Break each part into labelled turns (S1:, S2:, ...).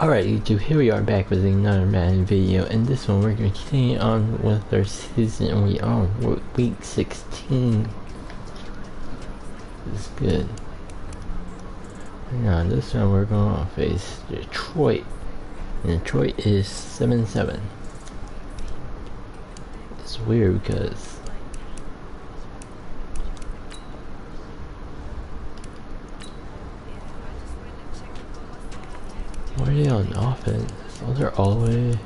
S1: Alright YouTube, here we are back with another Madden video, and this one we're going to continue on with our season. We are on week 16. This is good. Now this one we're going to face Detroit, and Detroit is 7-7. It's weird because where are they on offense? Oh, they're all the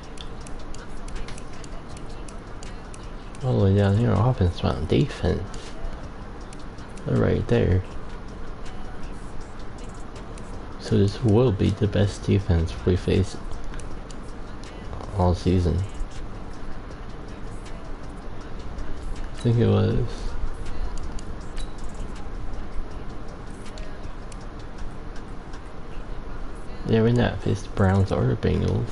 S1: way down here on offense, not on defense. They're right there. So this will be the best defense we face all season. I think it was. Yeah, we're not faced the Browns or the Bengals.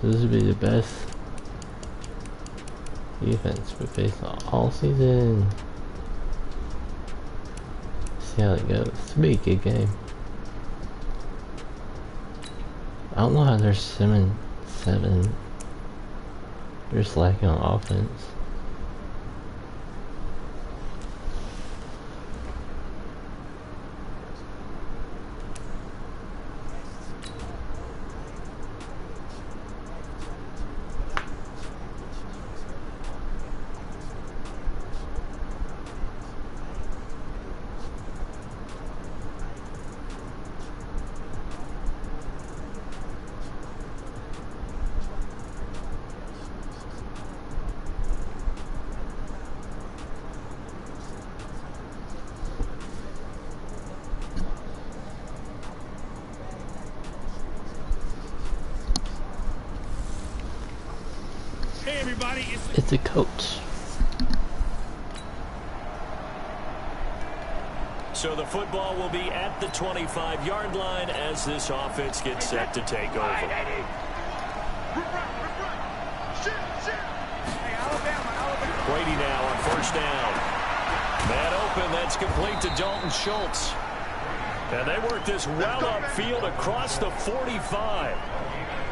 S1: So this would be the best defense we face all season. See how it goes. It's a big good game. I don't know how they're 7-7. They're just lacking on offense. It's a coach.
S2: So the football will be at the 25-yard line as this offense gets set to take over. Brady now on first down. Man open, that's complete to Dalton Schultz. And they work this well upfield across the 45.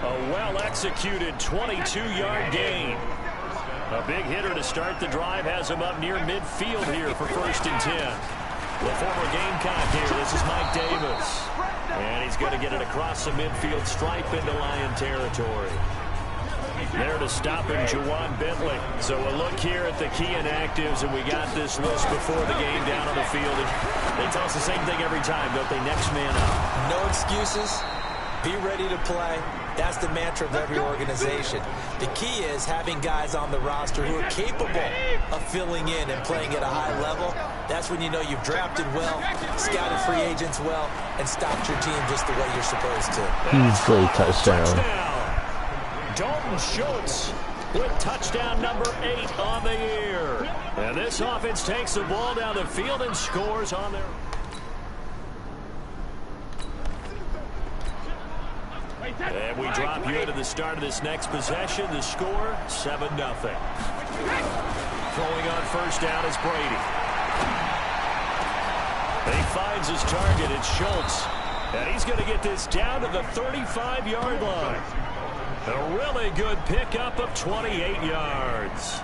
S2: A well-executed 22-yard gain. A big hitter to start the drive has him up near midfield here for 1st and 10. The former Gamecock here, this is Mike Davis. And he's going to get it across the midfield stripe into Lion territory. There to stop him, Juwan Bentley. So a look here at the key inactives, and we got this list before the game down on the field. And they tell us the same thing every time, don't they? Next man up.
S3: No excuses. Be ready to play. That's the mantra of every organization. The key is having guys on the roster who are capable of filling in and playing at a high level. That's when you know you've drafted well, scouted free agents well, and stocked your team just the way you're supposed to.
S1: Easily touchdown.
S2: Dalton Schultz with touchdown number 8 on the year. And this offense takes the ball down the field and scores on their... And we drop you into the start of this next possession. The score, 7-0. Throwing on first down is Brady. He finds his target. It's Schultz. And he's going to get this down to the 35-yard line. A really good pickup of 28 yards.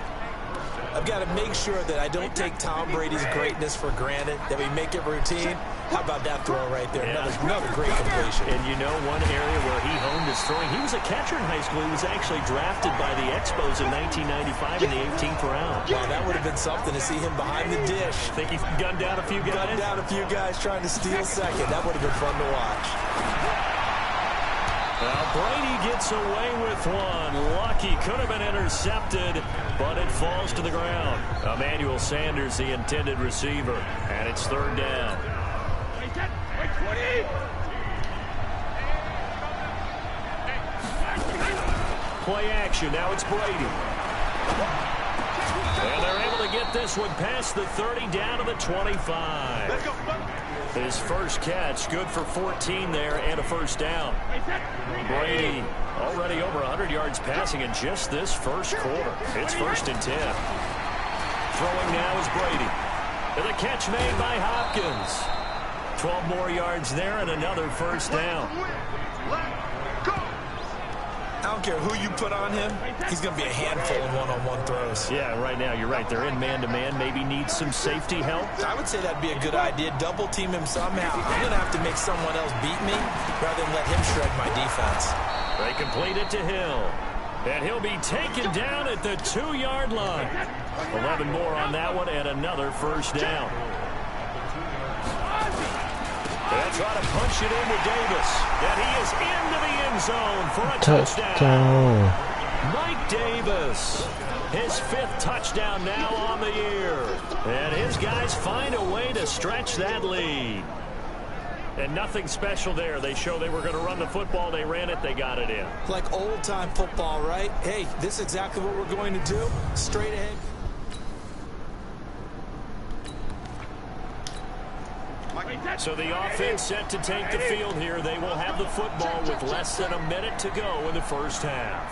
S3: I've got to make sure that I don't take Tom Brady's greatness for granted, that we make it routine. How about that throw right there?
S2: Yeah.
S3: Another great completion.
S2: And you know, one area where he honed his throwing, he was a catcher in high school. He was actually drafted by the Expos in 1995 in the 18th round.
S3: Wow, that would have been something to see him behind the dish.
S2: Think he gunned down a few guys?
S3: Gunned down a few guys trying to steal second. That would have been fun to watch.
S2: Well, Brady gets away with one. Lucky, could have been intercepted, but it falls to the ground. Emmanuel Sanders, the intended receiver, and it's 3rd down. Play action, now it's Brady. And they're able to get this one past the 30 down to the 25. His first catch, good for 14 there and a first down. Brady already over 100 yards passing in just this first quarter. It's 1st and 10. Throwing now is Brady. And the catch made by Hopkins. 12 more yards there and another first down.
S3: I don't care who you put on him. He's going to be a handful in one-on-one throws.
S2: Yeah, right now you're right. They're in man-to-man. Maybe need some safety help.
S3: I would say that'd be a good idea. Double team him somehow. I'm going to have to make someone else beat me rather than let him shred my defense.
S2: They complete it to Hill. And he'll be taken down at the 2-yard line. 11 more on that one and another first down. They'll try to punch it into Davis. And he is into the end zone for a touchdown. Mike Davis, his 5th touchdown now on the year. And his guys find a way to stretch that lead. And nothing special there. They show they were going to run the football. They ran it. They got it in.
S3: Like old-time football, right? Hey, this is exactly what we're going to do. Straight ahead.
S2: So the offense set to take the field here. They will have the football with less than a minute to go in the first half.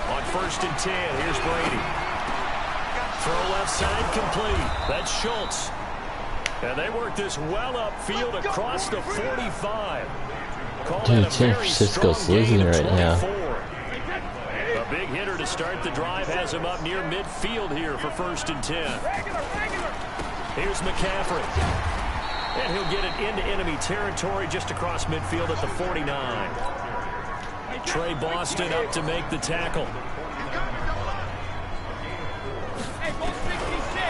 S2: On 1st and 10, here's Brady. Throw left side complete. That's Schultz. And they work this well upfield across the 45.
S1: Dude, San Francisco's losing right now.
S2: A big hitter to start the drive has him up near midfield here for 1st and 10. Here's McCaffrey. And he'll get it into enemy territory just across midfield at the 49. Trey Boston up to make the tackle.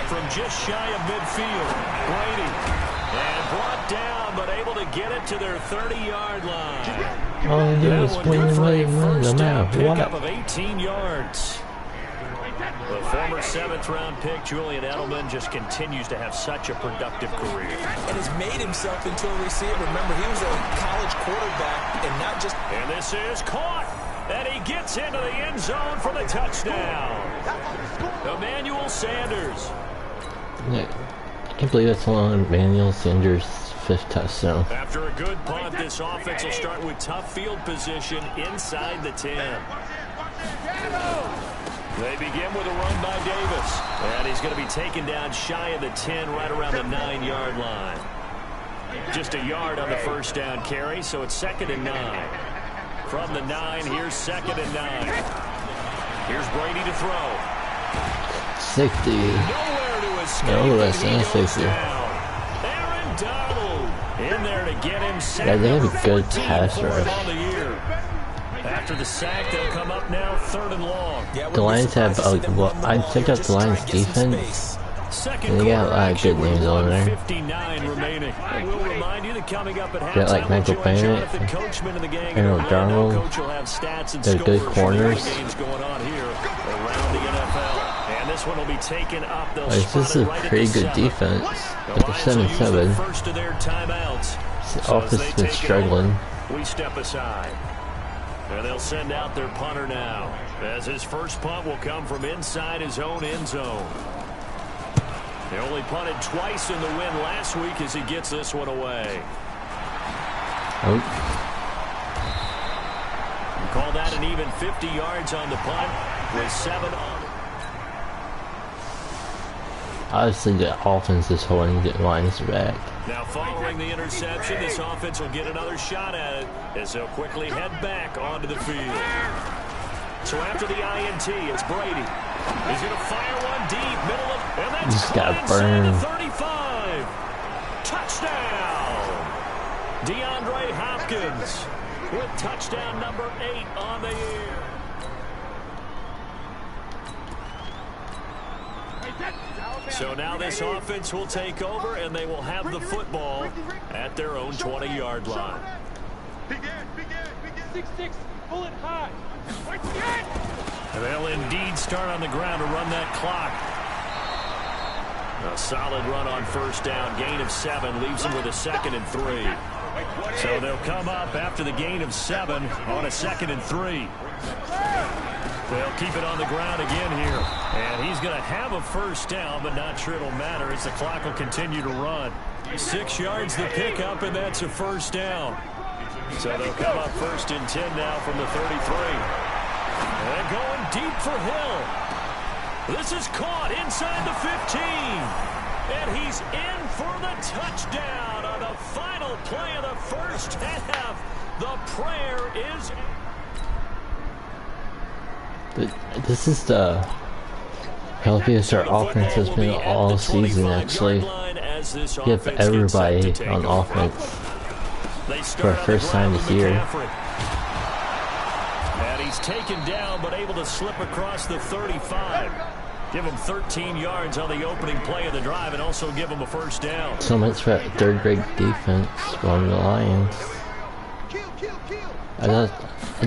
S2: From just shy of midfield, Brady. And brought down, but able to get it to their 30-yard line.
S1: All they do is win them out.
S2: Pickup of 18 yards. The former 7th-round pick, Julian Edelman, just continues to have such a productive career.
S3: And has made himself into a receiver. Remember, he was a college quarterback and not just...
S2: And this is caught. And he gets into the end zone for the touchdown. Emmanuel Sanders.
S1: Yeah, I can't believe that's on Emmanuel Sanders' 5th touchdown.
S2: After a good punt, this offense will start with tough field position inside the 10. They begin with a run by Davis. And he's going to be taken down shy of the 10, right around the 9-yard line. Just a yard on the first down carry, so it's 2nd and 9. From the 9, here's 2nd and 9. Here's Brady to throw.
S1: Safety.
S2: Nowhere to escape.
S1: No, that's not safety.
S2: Aaron Donald in there to get him sacked.
S1: Yeah, they have a good pass rush.
S2: After the sack, they'll come up now 3rd and long.
S1: The Lions have, well, I checked out the Lions defense, and they got a lot of good names over there.
S2: 59 remaining. And we'll remind you that coming up at halftime,
S1: got like Michael Bennett, Aaron Darnold. They're good corners.
S2: Going on here around the NFL. And this one will be taken up.
S1: This is a pretty good defense, but they're 7-7.
S2: First of their timeouts.
S1: The offense has been struggling.
S2: We step aside. And they'll send out their punter now, as his first punt will come from inside his own end zone. He only punted twice in the win last week as he gets this one away.
S1: Oh.
S2: Call that an even 50 yards on the punt with 7 on it.
S1: Obviously, the offense is holding the Lions back.
S2: Now, following the interception, this offense will get another shot at it as they'll quickly head back onto the field. So after the INT, it's Brady. He's going to fire one deep, middle of, and that's
S1: just got burned.
S2: 35. Touchdown! DeAndre Hopkins with touchdown number 8 on the year. So now this offense will take over, and they will have the football at their own 20-yard line.
S4: Begin. 6-6, pull it high.
S2: And they'll indeed start on the ground to run that clock. A solid run on first down. Gain of 7 leaves them with a 2nd and 3. So they'll come up after the gain of 7 on a 2nd and 3. They'll keep it on the ground again here. And he's going to have a first down, but not sure it'll matter as the clock will continue to run. 6 yards the pickup, and that's a first down. So they'll come up 1st and 10 now from the 33. And going deep for Hill. This is caught inside the 15. And he's in for the touchdown on the final play of the first half. The prayer is...
S1: This is the healthiest our offense has been all season, actually. We have everybody on offense for the first time this year.
S2: And he's taken down, but able to slip across the 35. Give him 13 yards on the opening play of the drive and also give him a first down.
S1: So much for that third-grade defense from the Lions. I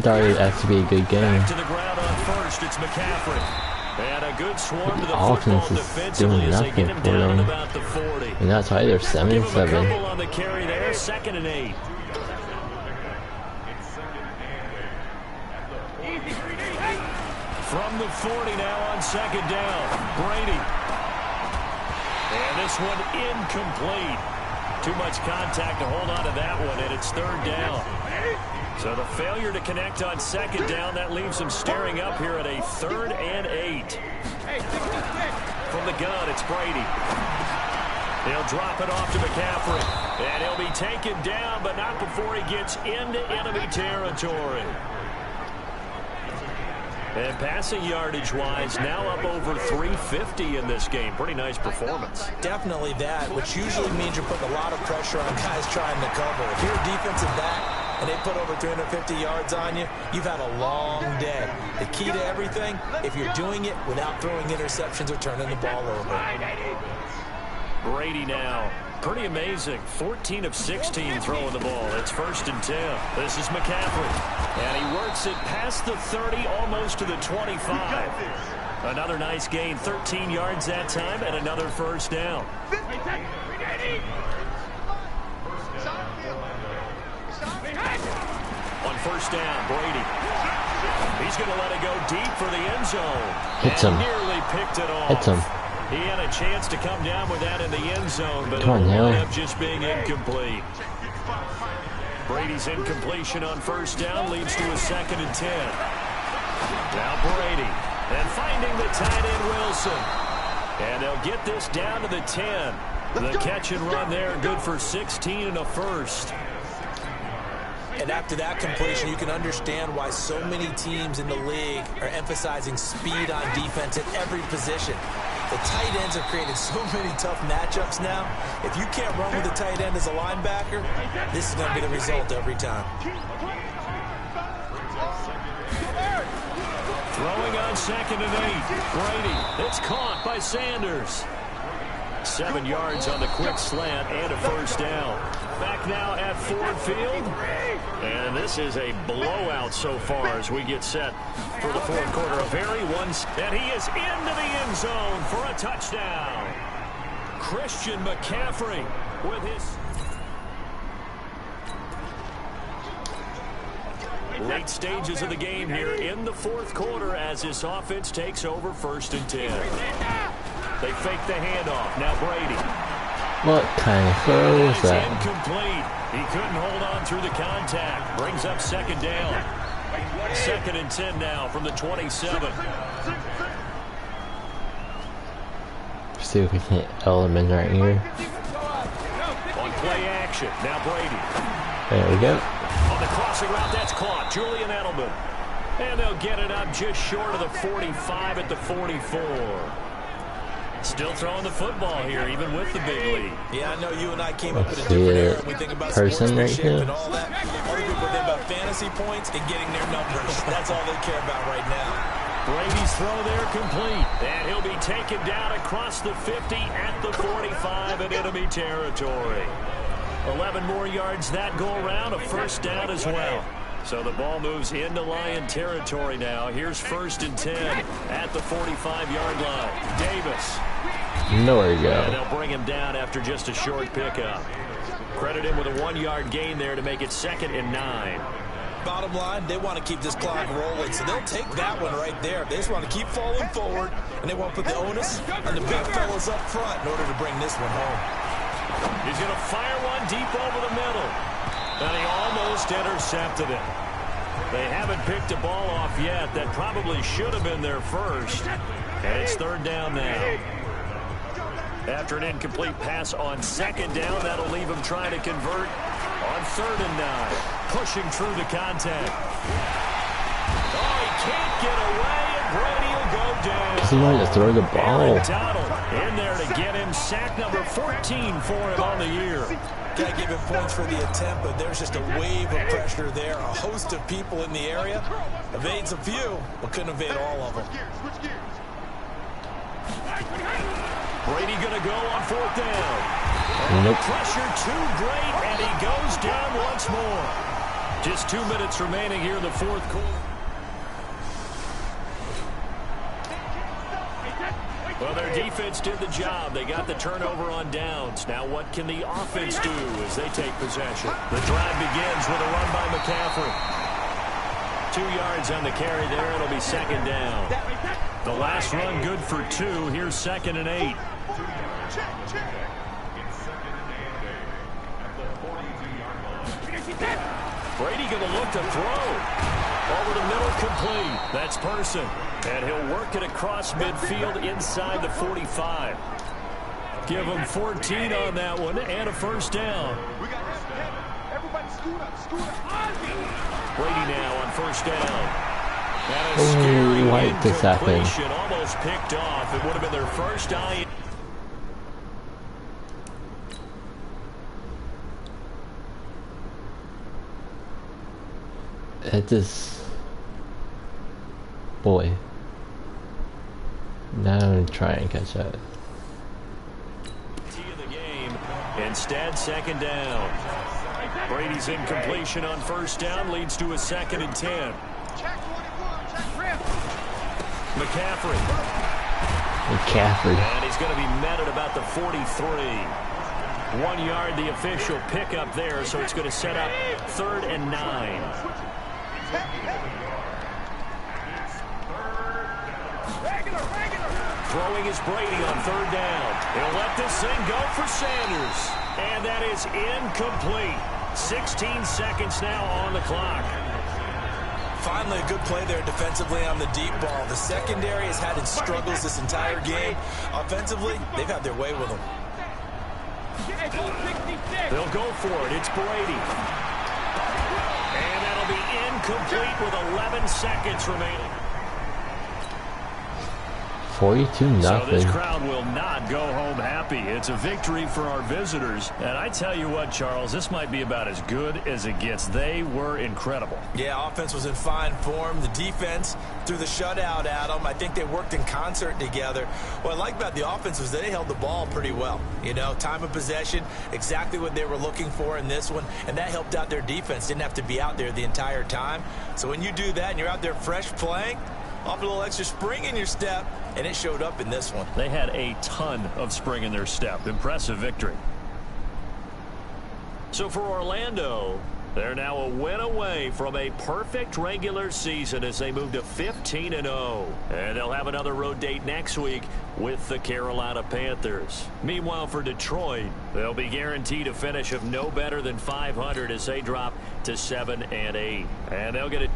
S1: thought it would have to be a good game.
S2: Back to the ground on first, it's McCaffrey. And a good swarm to the
S1: offense
S2: football
S1: is
S2: defensively
S1: doing
S2: as they get
S1: nothing
S2: him
S1: for
S2: down
S1: them.
S2: at about the 40.
S1: And that's why they're
S2: Give him a
S1: 7-7.
S2: couple on the carry there, 2nd and 8. From the 40 now on 2nd down, Brady. And this one incomplete. Too much contact to hold on to that one, and it's 3rd down. So the failure to connect on 2nd down, that leaves him staring up here at a 3rd and 8. From the gun, it's Brady. He'll drop it off to McCaffrey. And he'll be taken down, but not before he gets into enemy territory. And passing yardage-wise, now up over 350 in this game. Pretty nice performance.
S3: Definitely that, which usually means you're putting a lot of pressure on guys trying to cover. If you're a defensive back and they put over 350 yards on you, you've had a long day. The key to everything, if you're doing it without throwing interceptions or turning the ball over.
S2: Brady now. Pretty amazing. 14 of 16 throwing the ball. It's 1st and 10. This is McCaffrey. And he works it past the 30, almost to the 25. Another nice gain. 13 yards that time and another first down. On 1st down, Brady. He's going to let it go deep for the end zone.
S1: Hits him.
S2: Nearly picked it off.
S1: Hits him.
S2: He had a chance to come down with that in the end zone, but
S1: Come on,
S2: it'll
S1: Hill.
S2: wind up just being incomplete. Brady's incompletion on 1st down leads to a 2nd and 10. Now Brady, and finding the tight end Wilson. And they'll get this down to the 10. The catch and run there, good for 16 and a first.
S3: And after that completion, you can understand why so many teams in the league are emphasizing speed on defense at every position. The tight ends have created so many tough matchups now. If you can't run with the tight end as a linebacker, this is going to be the result every time.
S2: Throwing on 2nd and 8. Brady, it's caught by Sanders. 7 yards on the quick slant and a first down. Back now at Ford Field. And this is a blowout so far as we get set for the 4th quarter. A very and he is into the end zone for a touchdown. Christian McCaffrey with his late stages of the game here in the 4th quarter as this offense takes over 1st and 10. They fake the handoff. Now Brady.
S1: What kind of throw was that?
S2: Incomplete. He couldn't hold on through the contact. Brings up 2nd down. 2nd and 10 now from the 27.
S1: See if we can element right here.
S2: On play action. Now Brady.
S1: There we go.
S2: On the crossing route, that's caught. Julian Edelman. And they'll get it up just short of the 45 at the 44. Still throwing the football here, even with the big lead.
S3: Yeah, I know you and I came up in a
S1: Let's
S3: different
S1: see
S3: era.
S1: it.
S3: We think about
S1: Person right
S3: sportsmanship
S1: here.
S3: and all that. Other people think about fantasy points and getting their numbers. That's all they care about right now.
S2: Brady's throw there complete. And he'll be taken down across the 50 at the 45 in enemy territory. 11 more yards that go around, a first down as well. So the ball moves into Lion territory now. Here's 1st and 10 at the 45-yard line. Davis.
S1: Nowhere to
S2: And
S1: go.
S2: they'll bring him down after just a short pickup. Credit him with a 1-yard gain there to make it 2nd and 9.
S3: Bottom line, they want to keep this clock rolling, so they'll take that one right there. They just want to keep falling forward, and they want to put the onus on the big fellas up front in order to bring this one home.
S2: He's going to fire one deep over the middle. And he almost intercepted it. They haven't picked a ball off yet. That probably should have been their first. And it's third down now. After an incomplete pass on second down, that'll leave him trying to convert on 3rd and 9. Pushing through the contact. Oh, he can't get away, and Brady will go down.
S1: He wanted to throw the ball.
S2: Aaron Donald in there to get him sack number 14 for him on the year.
S3: Gotta give him points for the attempt, but there's just a wave of pressure there. A host of people in the area. Evades a few, but couldn't evade all of them.
S2: Brady gonna go on 4th down.
S1: Nope.
S2: Pressure too great, and he goes down once more. Just 2 minutes remaining here in the 4th quarter. Well, their defense did the job. They got the turnover on downs. Now what can the offense do as they take possession? The drive begins with a run by McCaffrey. 2 yards on the carry there. It'll be 2nd down. The last run good for 2. Here's 2nd and 8. Brady going to look to throw. Over the middle, complete. That's Person. And he'll work it across midfield inside the 45. Give him 14 on that one and a 1st down. Brady now on 1st down. And a scary incompletion, almost picked off. It would have been their first eye.
S1: It just... Boy. Now I'm trying to catch that.
S2: Of the game. Instead, 2nd down. Brady's incompletion on 1st down leads to a 2nd and 10. McCaffrey. And he's going to be met at about the 43. 1 yard, the official pickup there, so it's going to set up 3rd and 9. Throwing is Brady on 3rd down. He'll let this thing go for Sanders. And that is incomplete. 16 seconds now on the clock.
S3: Finally, a good play there defensively on the deep ball. The secondary has had its struggles this entire game. Offensively, they've had their way with them.
S2: They'll go for it. It's Brady. And that'll be incomplete with 11 seconds remaining.
S1: 42-0.
S2: So this crowd will not go home happy. It's a victory for our visitors. And I tell you what, Charles, this might be about as good as it gets. They were incredible.
S3: Yeah, offense was in fine form. The defense threw the shutout at them. I think they worked in concert together. What I like about the offense was they held the ball pretty well. You know, time of possession, exactly what they were looking for in this one. And that helped out their defense. Didn't have to be out there the entire time. So when you do that and you're out there fresh playing, off a little extra spring in your step, and it showed up in this one.
S2: They had a ton of spring in their step. Impressive victory. So for Orlando, they're now a win away from a perfect regular season as they move to 15-0. And they'll have another road date next week with the Carolina Panthers. Meanwhile, for Detroit, they'll be guaranteed a finish of no better than 500 as they drop to 7-8. And they'll get it.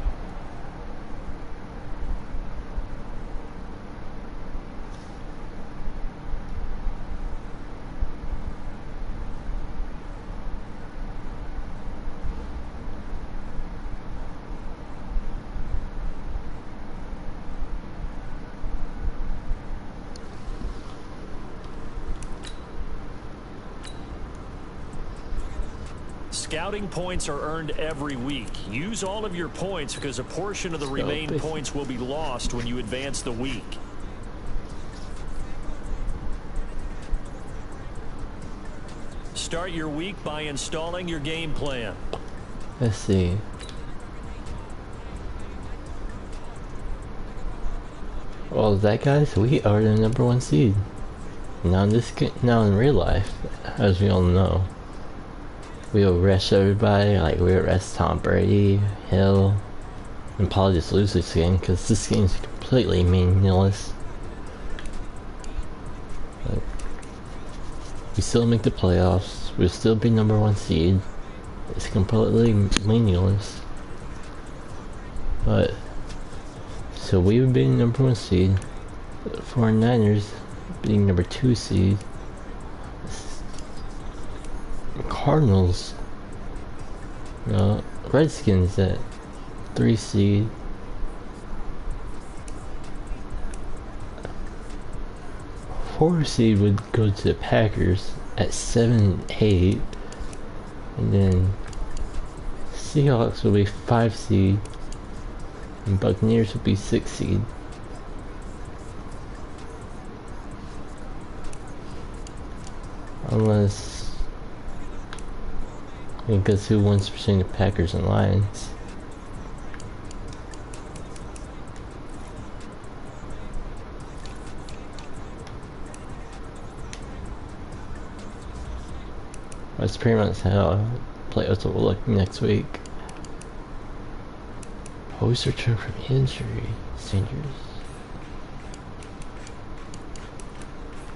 S2: Scouting points are earned every week. Use all of your points because a portion of the remaining points will be lost when you advance the week. Start your week by installing your game plan.
S1: Let's see. Well, that guys, we are the #1 seed. Now in real life, as we all know. We'll rest everybody, like we'll rest Tom Brady, Hill, and probably just lose this game because this game's completely meaningless. But we still make the playoffs, we'll still be #1 seed. It's completely meaningless. But so we would be #1 seed. The 49ers being number 2 seed. Cardinals. No, Redskins at 3 seed. Four seed would go to the Packers at 7 and 8, and then Seahawks will be 5 seed, and Buccaneers will be 6 seed. Unless, because who wants between the Packers and Lions? That's pretty much how playoffs will look next week. Post return from injury, seniors.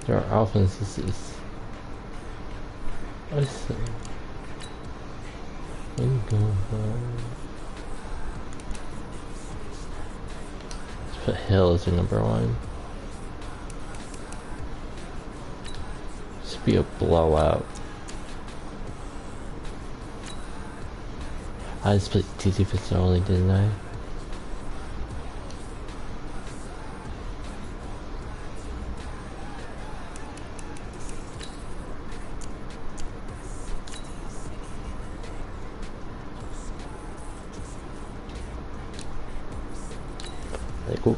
S1: Their offenses is. Let's see. Let's put Hill as the number 1. This will be a blowout. I just put TT Fitzgerald, didn't I? Very cool.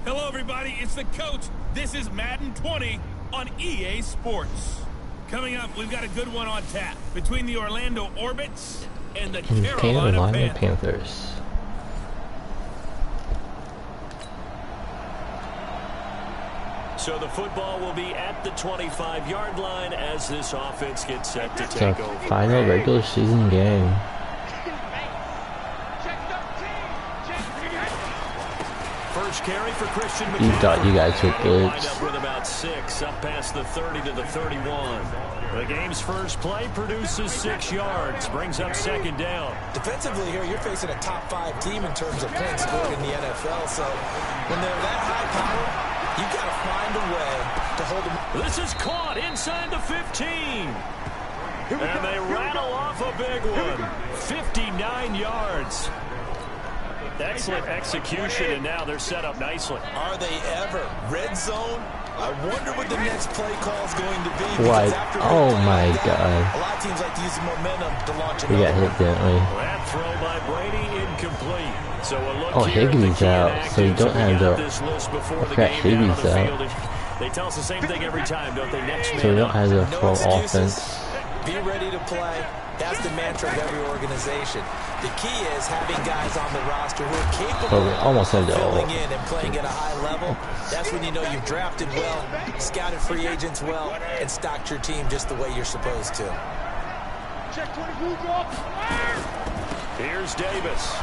S5: Hello, everybody. It's the coach. This is Madden 20 on EA Sports. Coming up, we've got a good one on tap between the Orlando Orbits and the Carolina
S1: Panthers.
S2: So the football will be at the 25-yard line as this offense gets set to take over.
S1: Final regular season game.
S2: First carry for Christian
S1: You
S2: McCaffrey.
S1: thought you guys would blitz.
S2: Lined up with about 6, up past the 30 to the 31. The game's first play produces 6 yards, brings up second down.
S3: Defensively here, you're facing a top 5 team in terms of points scored in the NFL. So when they're that high power, you got to find a way to hold them.
S2: This is caught inside the 15. And they rattle off a big one. 59 yards. Excellent execution, and now they're set up nicely.
S3: Are they ever? Red zone? I wonder what the next play call is going to be.
S1: What? Oh my God.
S3: A lot of teams like to use the momentum to launch
S1: We got hit, didn't we?
S2: That throw by Brady incomplete. So a look
S1: Oh,
S2: here
S1: Higgins out, so you don't have the. Okay, Higgins out.
S2: They tell us the same thing every time, don't they? Next
S1: So we don't have the
S3: No
S1: full
S3: excuses.
S1: offense.
S3: Be ready to play. That's the mantra of every organization. The key is having guys on the roster who are capable
S1: So we almost had
S3: of
S1: the
S3: filling in and playing at a high level. That's when you know you've drafted well, scouted free agents well, and stocked your team just the way you're supposed to.
S4: Check 22, drop.
S2: Here's Davis.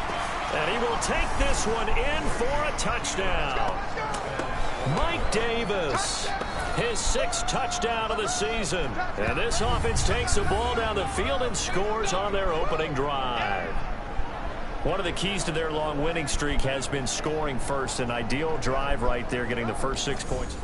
S2: And he will take this one in for a touchdown. Mike Davis, his 6th touchdown of the season. And this offense takes the ball down the field and scores on their opening drive. One of the keys to their long winning streak has been scoring first. An ideal drive right there, getting the first 6 points.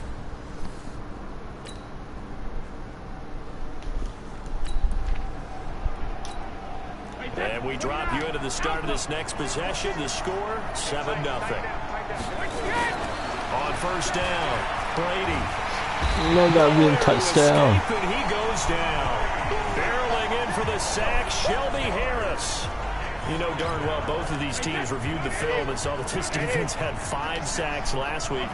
S2: And we drop you into the start of this next possession. The score, 7-0. On first down, Brady.
S1: No, that would be a touchdown.
S2: And he goes down. Barreling in for the sack, Shelby Harris. You know darn well both of these teams reviewed the film and saw that this defense had 5 sacks last week.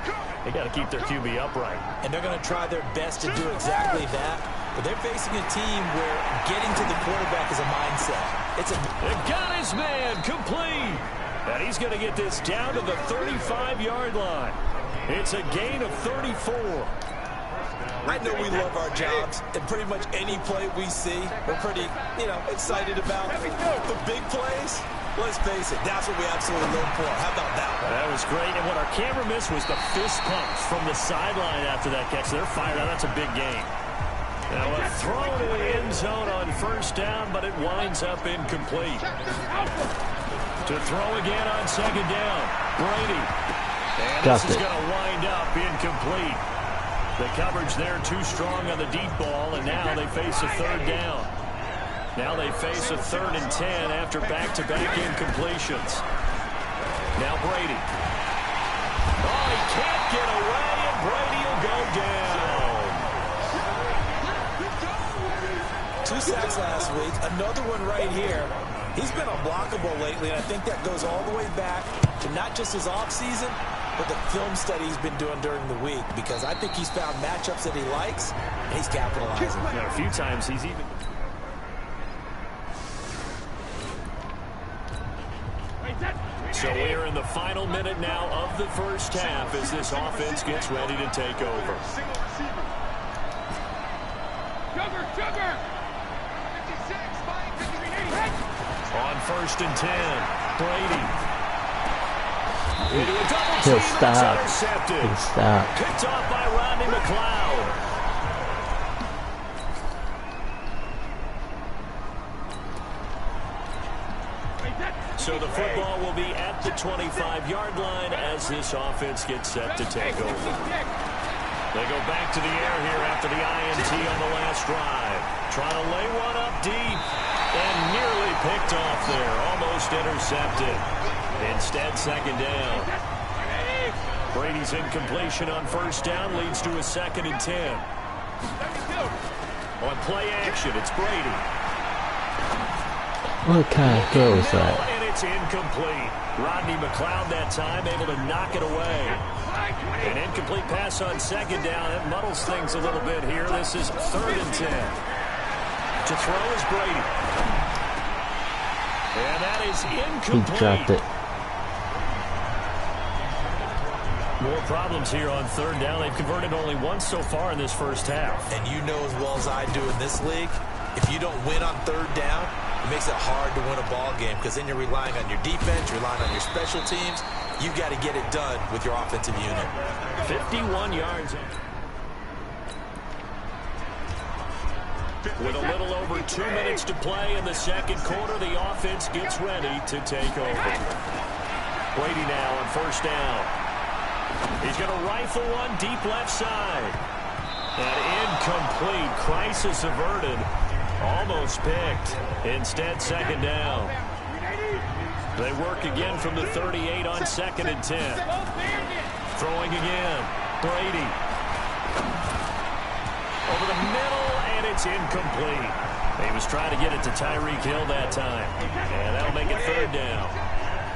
S2: They got to keep their QB upright.
S3: And they're going to try their best to do exactly that. But they're facing a team where getting to the quarterback is a mindset. It's a...
S2: They've got his man complete. going to get this down to the 35-yard line. It's a gain of 34.
S3: I know we love our jobs, and pretty much any play we see, we're pretty, excited about. The big plays, let's face it, that's what we absolutely live for. How about that one?
S2: That was great, and what our camera missed was the fist pumps from the sideline after that catch. They're fired out. That's a big gain. Now a throw to the end zone on first down, but it winds up incomplete. To throw again on second down, Brady. And this is going to wind up incomplete. The coverage there too strong on the deep ball, and now they face a third down. Now they face a 3rd and 10 after back-to-back incompletions. Now Brady. Oh, he can't get away, and Brady will go down.
S3: 2 sacks last week, another one right here. He's been unblockable lately, and I think that goes all the way back to not just his offseason, but the film study he's been doing during the week, because I think he's found matchups that he likes, and he's capitalizing.
S2: A few times he's even... So we're in the final minute now of the first half as this offense gets ready to take over. On 1st and 10, Brady. Into a double team, and it's intercepted. Picked off by Rodney McLeod. So the football will be at the 25-yard line as this offense gets set to take over. They go back to the air here after the INT on the last drive. Trying to lay one up deep and nearly picked off there. Almost intercepted. Instead, second down. Brady's incompletion on first down leads to a 2nd and 10. On play action, it's Brady.
S1: What kind of throw is that?
S2: And it's incomplete. Rodney McLeod that time able to knock it away. An incomplete pass on second down. It muddles things a little bit here. This is 3rd and 10. To throw is Brady. And that is incomplete.
S1: He dropped it.
S2: More problems here on 3rd down. They've converted only once so far in this first half.
S3: And you know as well as I do in this league, if you don't win on 3rd down, it makes it hard to win a ball game, because then you're relying on your defense, you're relying on your special teams. You've got to get it done with your offensive unit.
S2: 51 yards. With a little over 2 minutes to play in the second quarter, the offense gets ready to take over. Brady now on first down. He's going to rifle one deep left side. And incomplete. Crisis averted. Almost picked. Instead, second down. They work again from the 38 on 2nd and 10. Throwing again. Brady. Over the middle, and it's incomplete. He was trying to get it to Tyreek Hill that time. And that'll make it 3rd down.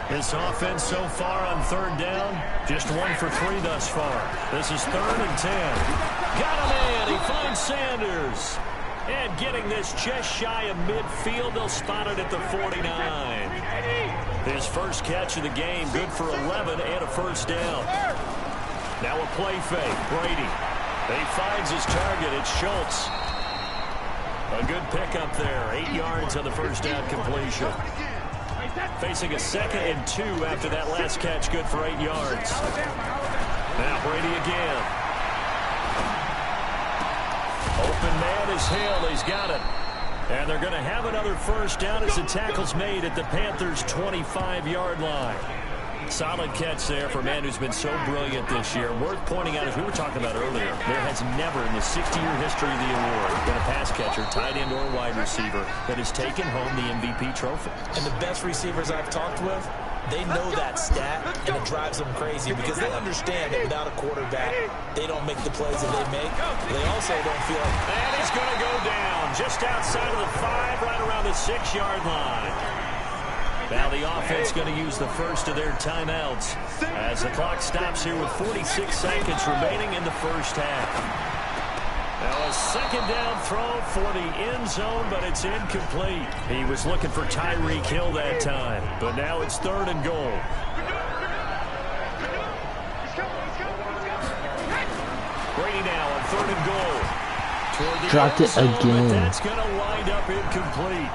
S2: This offense so far on 3rd down, just 1 for 3 thus far. This is 3rd and 10. Got a man. He finds Sanders. And getting this just shy of midfield, they'll spot it at the 49. His first catch of the game, good for 11 and a first down. Now a play fake. Brady. He finds his target. It's Schultz. A good pickup there. 8 yards on the first down completion. Facing a 2nd and 2 after that last catch, good for 8 yards. Now Brady again. Open man is Hill. He's got it. And they're going to have another first down as the tackle's made at the Panthers' 25-yard line. Solid catch there for a man who's been so brilliant this year. Worth pointing out, as we were talking about earlier, there has never in the 60-year history of the award been a pass catcher, tight end, or wide receiver that has taken home the MVP trophy.
S3: And the best receivers I've talked with, they know that stat, and it drives them crazy because they understand that without a quarterback, they don't make the plays that they make. They also don't feel like...
S2: And he's going to go down just outside of the 5, right around the 6-yard line. Now the offense going to use the first of their timeouts as the clock stops here with 46 seconds remaining in the first half. Now a second down throw for the end zone, but it's incomplete. He was looking for Tyreek Hill that time, but now it's 3rd and goal. Brady now on 3rd and goal. Toward the
S1: Dropped
S2: end
S1: it
S2: zone,
S1: again.
S2: but that's going to wind up incomplete.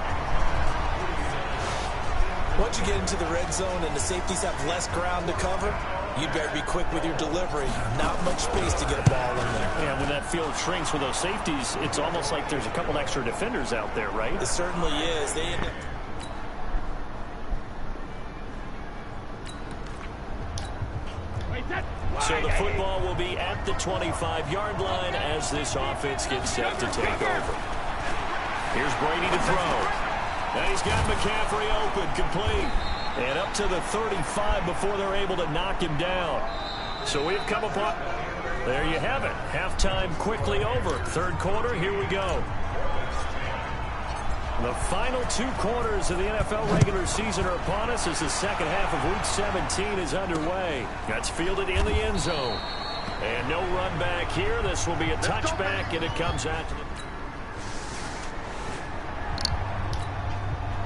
S3: Once you get into the red zone and the safeties have less ground to cover, you'd better be quick with your delivery. Not much space to get a ball in there.
S2: Yeah, when that field shrinks with those safeties, it's almost like there's a couple extra defenders out there, right?
S3: It certainly is. They end up...
S2: So the football will be at the 25-yard line as this offense gets set to take over. Here's Brady to throw. Now he's got McCaffrey open, complete. And up to the 35 before they're able to knock him down. So we've come upon... There you have it. Halftime quickly over. 3rd quarter, here we go. The final 2 quarters of the NFL regular season are upon us as the second half of Week 17 is underway. That's fielded in the end zone. And no run back here. This will be a touchback, and it comes out to the...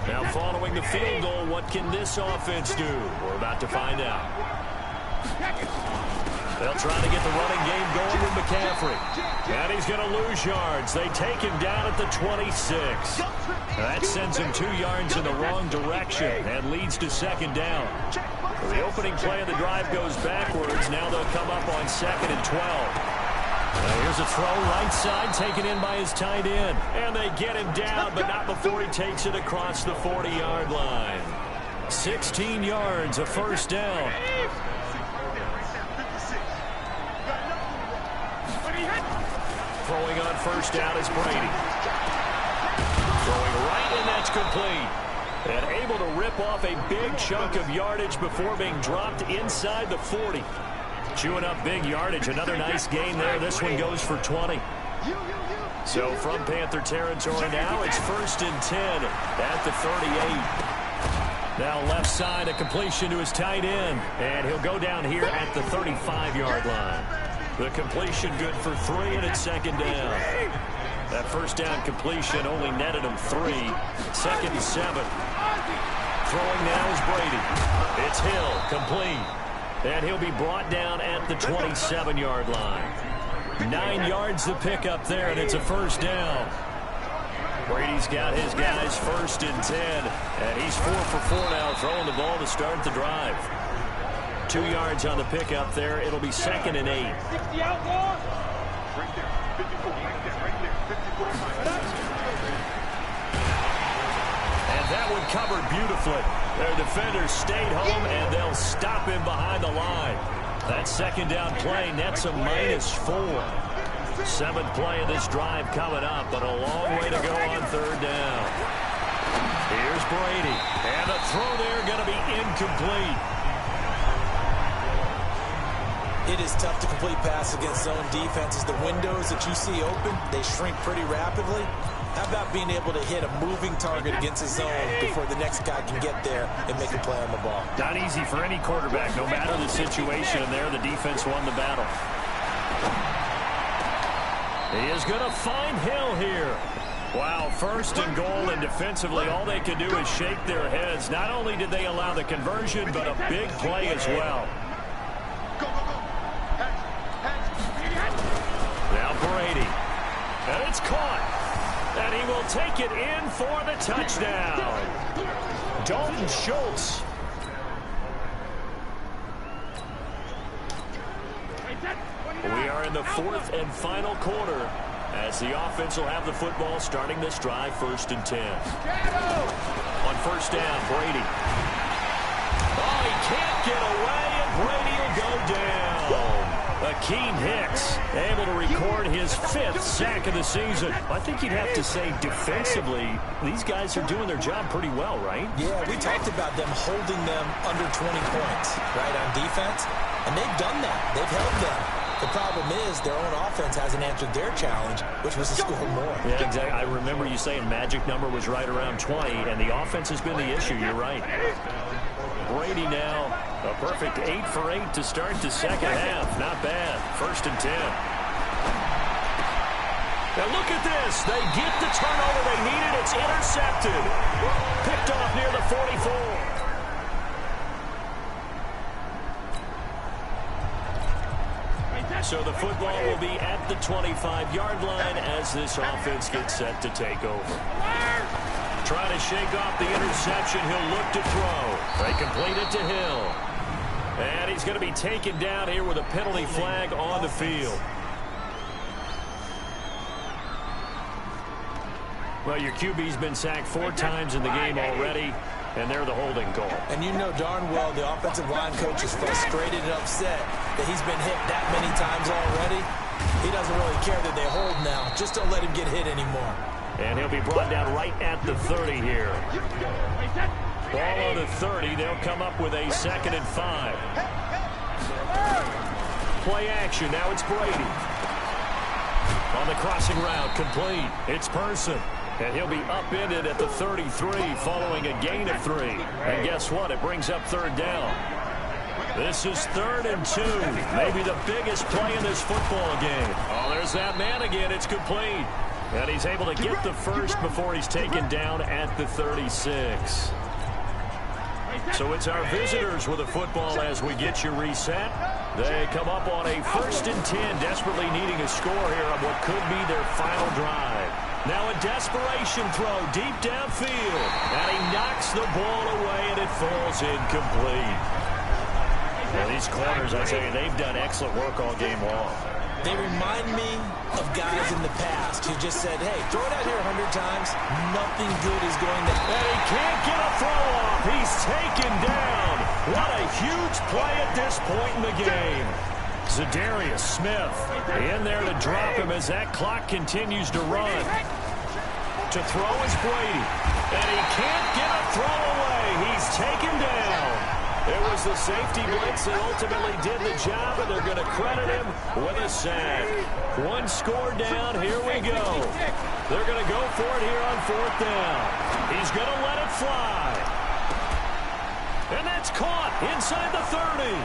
S2: Now following the field goal, what can this offense do? We're about to find out. They'll try to get the running game going with McCaffrey. And he's going to lose yards. They take him down at the 26. That sends him 2 yards in the wrong direction and leads to 2nd down. So the opening play of the drive goes backwards. Now they'll come up on 2nd and 12. Now here's a throw right side taken in by his tight end. And they get him down, but not before he takes it across the 40-yard line. 16 yards, a 1st down. Throwing on 1st down is Brady. Throwing right, and that's complete. And able to rip off a big chunk of yardage before being dropped inside the 40. Chewing up big yardage. Another nice gain there. This one goes for 20. So from Panther territory now, it's 1st and 10 at the 38. Now left side, a completion to his tight end. And he'll go down here at the 35-yard line. The completion good for 3, and it's 2nd down. That 1st down completion only netted him 3. 2nd and 7. Throwing now is Brady. It's Hill, complete. And he'll be brought down at the 27-yard line. 9 yards to pick up there, and it's a 1st down. Brady's got his guys 1st and 10. And he's 4 for 4 now, throwing the ball to start the drive. 2 yards on the pickup there. It'll be 2nd and 8.
S4: 60 outlaws. Right there. 54. Right there. Right there. 54.
S2: And that one covered beautifully. Their defenders stayed home, and they'll stop him behind the line. That 2nd down play nets a -4. 7th play of this drive coming up, but a long way to go on 3rd down. Here's Brady. And the throw there going to be incomplete.
S3: It is tough to complete pass against zone defenses. The windows that you see open, they shrink pretty rapidly. How about being able to hit a moving target against a zone before the next guy can get there and make a play on the ball?
S2: Not easy for any quarterback, no matter the situation, and there the defense won the battle. He is going to find Hill here. Wow, 1st and goal, and defensively all they can do is shake their heads. Not only did they allow the conversion, but a big play as well. Now Brady. And it's caught. And he will take it in for the touchdown. Dalton Schultz. We are in the 4th and final quarter as the offense will have the football starting this drive 1st and 10. On 1st down, Brady. Oh, he can't get away, and Brady will go down. Akeem Hicks able to record his 5th sack of the season. I think you'd have to say defensively, these guys are doing their job pretty well, right?
S3: Yeah, we talked about them holding them under 20 points, right, on defense. And they've done that. They've held them. The problem is their own offense hasn't answered their challenge, which was to score more.
S2: Yeah, exactly. I remember you saying magic number was right around 20, and the offense has been the issue. You're right. Brady now, a perfect 8 for 8 to start the second half. Not bad. 1st and 10. And look at this. They get the turnover they needed. It's intercepted. Picked off near the 44. So the football will be at the 25-yard line as this offense gets set to take over. Trying to shake off the interception. He'll look to throw. They complete it to Hill. And he's going to be taken down here with a penalty flag on the field. Well, your QB's been sacked 4 times in the game already, and they're the holding call.
S3: And you know darn well the offensive line coach is frustrated and upset that he's been hit that many times already. He doesn't really care that they hold now. Just don't let him get hit anymore.
S2: And he'll be brought down right at the 30 here. Ball on the 30. They'll come up with a 2nd and 5. Play action. Now it's Brady. On the crossing route, complete. It's Person. And he'll be upended at the 33 following a gain of 3. And guess what? It brings up 3rd down. This is 3rd and 2. Maybe the biggest play in this football game. Oh, there's that man again. It's complete. And he's able to get the first before he's taken down at the 36. So it's our visitors with the football as we get you reset. They come up on a 1st and 10, desperately needing a score here on what could be their final drive. Now a desperation throw deep downfield. And he knocks the ball away, and it falls incomplete. Well, these corners, I tell you, they've done excellent work all game long.
S3: They remind me of guys in the past who just said, hey, throw it out here 100 times. Nothing good is going to happen.
S2: And he can't get a throw off. He's taken down. What a huge play at this point in the game. Zadarius Smith in there to drop him as that clock continues to run. To throw is Brady. And he can't get a throw away. He's taken down. It was the safety blitz that ultimately did the job, and they're going to credit him with a sack. 1 score down. Here we go. They're going to go for it here on 4th down. He's going to let it fly. And that's caught inside the 30.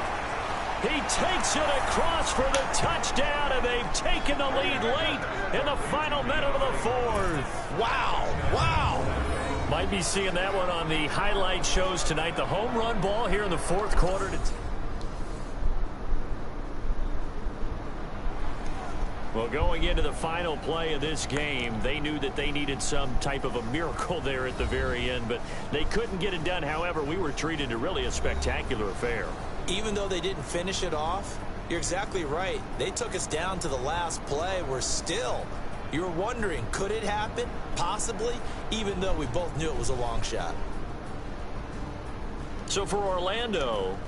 S2: He takes it across for the touchdown, and they've taken the lead late in the final minute of the 4th.
S3: Wow. Wow.
S2: Might be seeing that one on the highlight shows tonight. The home run ball here in the 4th quarter. Well, going into the final play of this game, they knew that they needed some type of a miracle there at the very end, but they couldn't get it done. However, we were treated to really a spectacular affair.
S3: Even though they didn't finish it off, you're exactly right. They took us down to the last play. We're still... You were wondering, could it happen? Possibly, even though we both knew it was a long shot.
S2: So for Orlando,